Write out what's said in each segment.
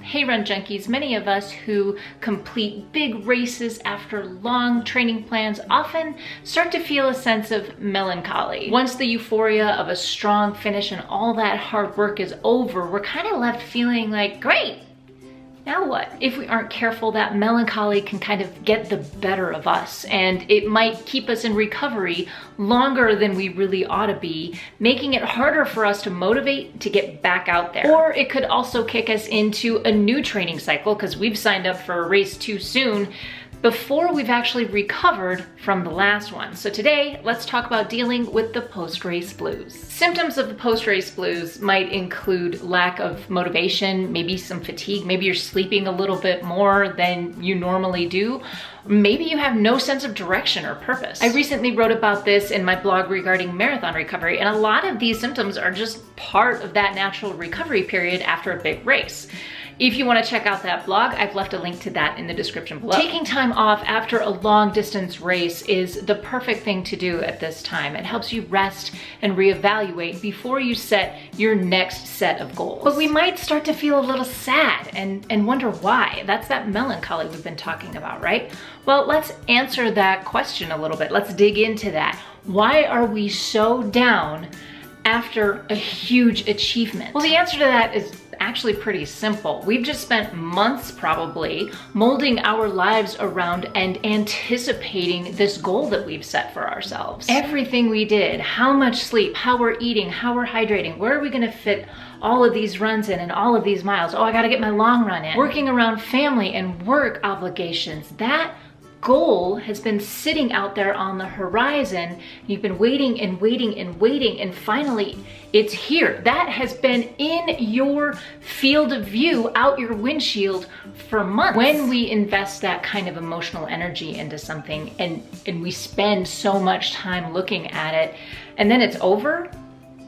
Hey Run Junkies, many of us who complete big races after long training plans often start to feel a sense of melancholy. Once the euphoria of a strong finish and all that hard work is over, we're kind of left feeling like, great, now what? If we aren't careful, that melancholy can kind of get the better of us, and it might keep us in recovery longer than we really ought to be, making it harder for us to motivate to get back out there. Or it could also kick us into a new training cycle because we've signed up for a race too soon before we've actually recovered from the last one. So today, let's talk about dealing with the post-race blues. Symptoms of the post-race blues might include lack of motivation, maybe some fatigue, maybe you're sleeping a little bit more than you normally do. Maybe you have no sense of direction or purpose. I recently wrote about this in my blog regarding marathon recovery, and a lot of these symptoms are just part of that natural recovery period after a big race. If you want to check out that blog, I've left a link to that in the description below. Taking time off after a long distance race is the perfect thing to do at this time. It helps you rest and reevaluate before you set your next set of goals. But we might start to feel a little sad and wonder why. That's that melancholy we've been talking about, right? Well, let's answer that question a little bit. Let's dig into that. Why are we so down after a huge achievement? Well, the answer to that is actually pretty simple. We've just spent months probably molding our lives around and anticipating this goal that we've set for ourselves. Everything we did, how much sleep, how we're eating, how we're hydrating, where are we gonna fit all of these runs in and all of these miles? Oh, I gotta get my long run in. Working around family and work obligations, that goal has been sitting out there on the horizon. You've been waiting and waiting and waiting, and finally it's here. That has been in your field of view, out your windshield for months. When we invest that kind of emotional energy into something and we spend so much time looking at it and then it's over,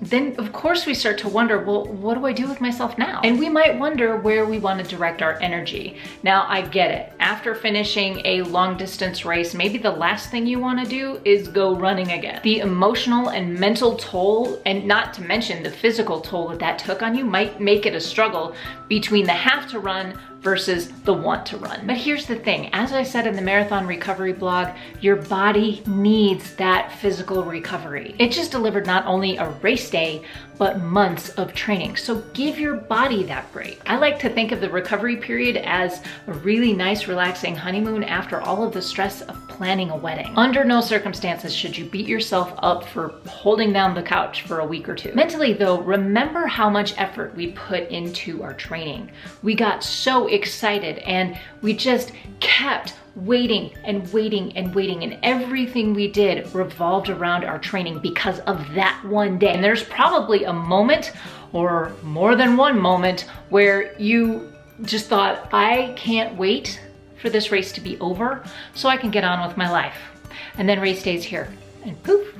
then of course we start to wonder, well, what do I do with myself now? And we might wonder where we want to direct our energy. Now, I get it. After finishing a long distance race, maybe the last thing you want to do is go running again. The emotional and mental toll, and not to mention the physical toll that took on you, might make it a struggle between the have to run versus the want to run. But here's the thing, as I said in the marathon recovery blog, your body needs that physical recovery. It just delivered not only a race day, but months of training. So give your body that break. I like to think of the recovery period as a really nice, relaxing honeymoon after all of the stress of planning a wedding. Under no circumstances should you beat yourself up for holding down the couch for a week or two. Mentally though, remember how much effort we put into our training. We got so excited and we just kept waiting and waiting and waiting, and everything we did revolved around our training because of that one day. And there's probably a moment, or more than one moment, where you just thought, I can't wait for this race to be over so I can get on with my life. And then race day's here, and poof,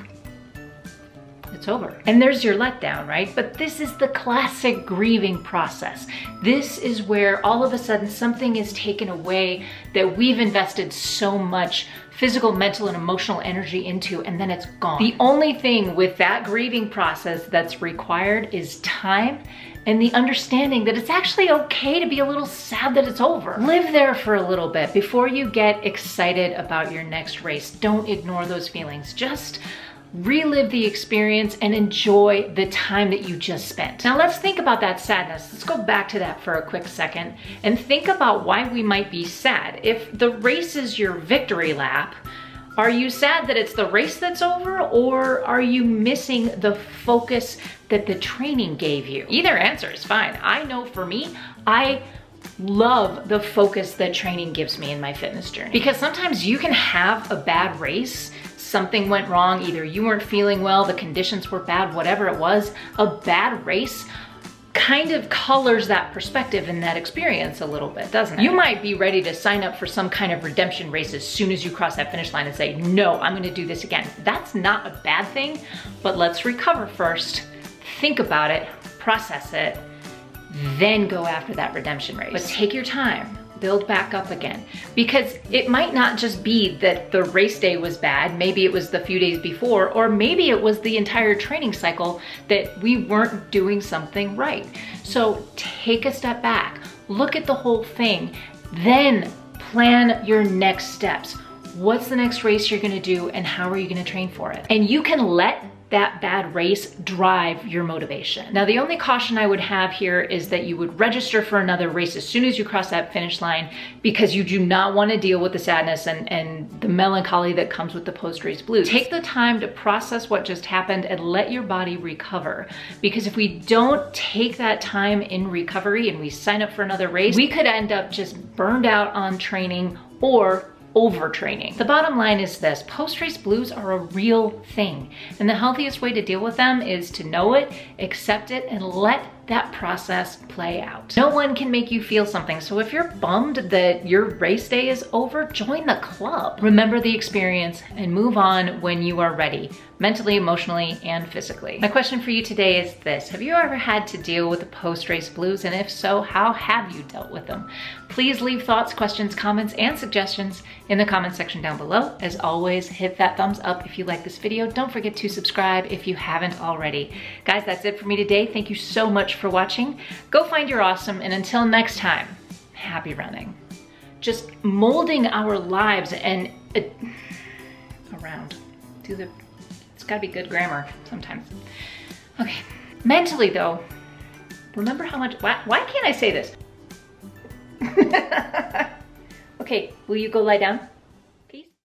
it's over. And there's your letdown, right? But this is the classic grieving process. This is where all of a sudden something is taken away that we've invested so much physical, mental, and emotional energy into, and then it's gone. The only thing with that grieving process that's required is time and the understanding that it's actually okay to be a little sad that it's over. Live there for a little bit before you get excited about your next race. Don't ignore those feelings. Just relive the experience and enjoy the time that you just spent. Now let's think about that sadness. Let's go back to that for a quick second and think about why we might be sad. If the race is your victory lap, are you sad that it's the race that's over, or are you missing the focus that the training gave you? Either answer is fine. I know for me, I love the focus that training gives me in my fitness journey, because sometimes you can have a bad race. Something went wrong, either you weren't feeling well, the conditions were bad, whatever it was. A bad race kind of colors that perspective and that experience a little bit, doesn't it? You might be ready to sign up for some kind of redemption race as soon as you cross that finish line and say, no, I'm gonna do this again. That's not a bad thing, but let's recover first, think about it, process it, then go after that redemption race. But take your time. Build back up again, because it might not just be that the race day was bad, maybe it was the few days before, or maybe it was the entire training cycle that we weren't doing something right. So take a step back, Look at the whole thing. Then plan your next steps. What's the next race you're gonna do and how are you gonna train for it? And you can let that bad race drive your motivation. Now, the only caution I would have here is that you would register for another race as soon as you cross that finish line, because you do not want to deal with the sadness and the melancholy that comes with the post-race blues. Take the time to process what just happened and let your body recover. Because if we don't take that time in recovery and we sign up for another race, we could end up just burned out on training or overtraining. The bottom line is this: post-race blues are a real thing, and the healthiest way to deal with them is to know it, accept it, and let that process play out. No one can make you feel something, so if you're bummed that your race day is over, join the club. Remember the experience and move on when you are ready, mentally, emotionally, and physically. My question for you today is this: have you ever had to deal with the post-race blues? And if so, how have you dealt with them? Please leave thoughts, questions, comments, and suggestions in the comment section down below. As always, hit that thumbs up if you like this video. Don't forget to subscribe if you haven't already. Guys, that's it for me today. Thank you so much for watching. Go find your awesome, and until next time, happy running. Just molding our lives and around. It's gotta be good grammar sometimes. Okay, mentally though, remember how much, why can't I say this? Okay, will you go lie down?